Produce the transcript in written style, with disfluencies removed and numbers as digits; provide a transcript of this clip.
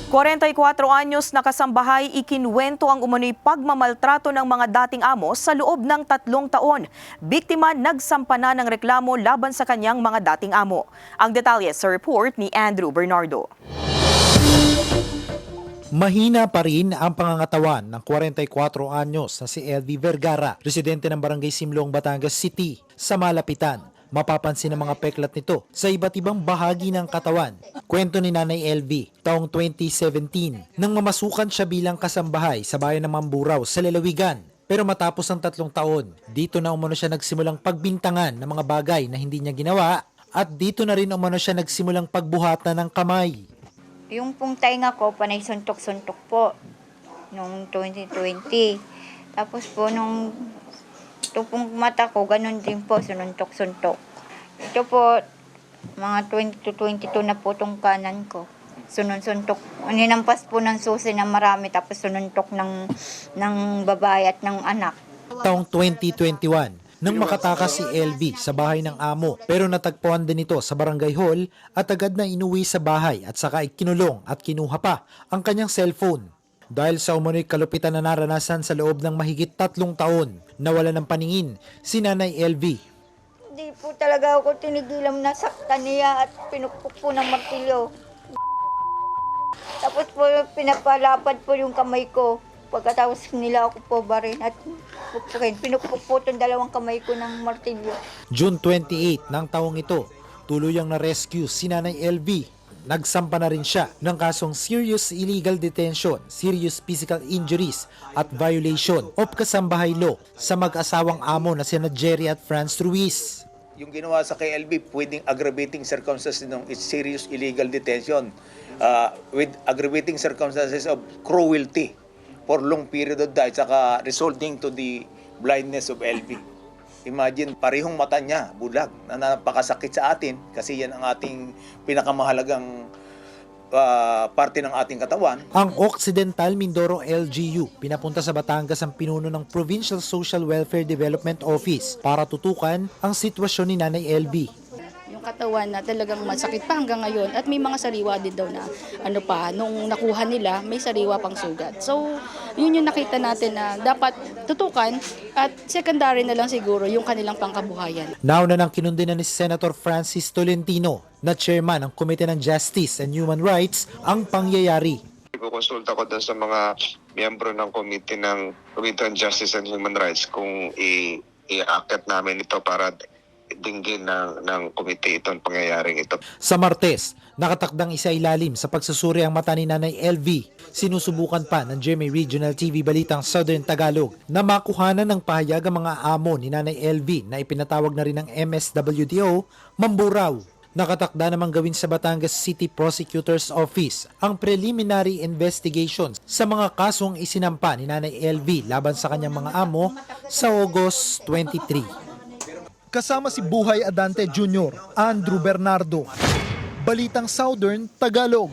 44 anyos na kasambahay ikinwento ang umano'y pagmamaltrato ng mga dating amo sa loob ng 3 taon. Biktima nagsampa na ng reklamo laban sa kanyang mga dating amo. Ang detalye sa report ni Andrew Bernardo. Mahina pa rin ang pangangatawan ng 44 anyos na si LV Vergara, residente ng Barangay Simlong, Batangas City. Sa malapitan, mapapansin ang mga peklat nito sa iba't ibang bahagi ng katawan. Kwento ni Nanay LV, taong 2017, nang mamasukan siya bilang kasambahay sa bayan ng Mamburao sa Lalawigan. Pero matapos ang 3 taon, dito na umano siya nagsimulang pagbintangan ng mga bagay na hindi niya ginawa at dito na rin umano siya nagsimulang pagbuhatan ng kamay. Yung pong tainga ko, panay suntok-suntok po noong 2020. Tapos po nung ito pong mata ko, ganun din po, sununtok-suntok. Ito po, mga 20 to 22 na po itong kanan ko. Sununtok. Ninampas po ng susi na marami, tapos sununtok ng babae at ng anak. Taong 2021, nang makatakas si LV sa bahay ng amo pero natagpuan din ito sa barangay hall at agad na inuwi sa bahay at saka ikinulong at kinuha pa ang kanyang cellphone. Dahil sa umano'y kalupitan na naranasan sa loob ng mahigit 3 taon, nawala ng paningin si Nanay LV. Hindi po talaga ako tinigilan na saktan niya at pinukpok po ng martilyo. Tapos po pinapalapad po yung kamay ko. Pagkatapos nila ako po barin at pinukpok po itong 2 kamay ko ng martilyo. June 28 ng taong ito, tuluyang na-rescue si Nanay LV. Nagsampa na rin siya ng kasong serious illegal detention, serious physical injuries at violation of kasambahay law sa mag-asawang amo na sina Jerry at Franz Ruiz. Yung ginawa sa KLB, pwedeng aggravating circumstances ng serious illegal detention with aggravating circumstances of cruelty for long period of time, saka resulting to the blindness of LV. Imagine, parehong mata niya, bulag, na napakasakit sa atin kasi yan ang ating pinakamahalagang parte ng ating katawan. Ang Occidental Mindoro LGU pinapunta sa Batangas ang pinuno ng Provincial Social Welfare Development Office para tutukan ang sitwasyon ni Nanay LV. Yung katawan na talagang masakit pa hanggang ngayon at may mga sariwa din daw na nung nakuha nila may sariwa pang sugat. So yun yung nakita natin na dapat tutukan at secondary na lang siguro yung kanilang pangkabuhayan. Nauna nang kinundina ni Senator Francis Tolentino na chairman ng Komite ng Justice and Human Rights ang pangyayari. Ikukonsulta ko dun sa mga miyembro ng Committee on Justice and Human Rights kung i-aakit namin ito para dinggin ng komite itong pangyayaring ito. Sa Martes, nakatakdang isailalim sa pagsusuri ang mata ni Nanay LV. Sinusubukan pa ng GMA Regional TV Balitang Southern Tagalog na makuhanan ng pahayag ang mga amo ni Nanay LV na ipinatawag na rin ng MSWDO, Mamburao. Nakatakda namang gawin sa Batangas City Prosecutor's Office ang preliminary investigations sa mga kasong isinampa ni Nanay LV laban sa kanyang mga amo sa August 23. Kasama si Buhay Adante Jr., Andrew Bernardo. Balitang Southern Tagalog.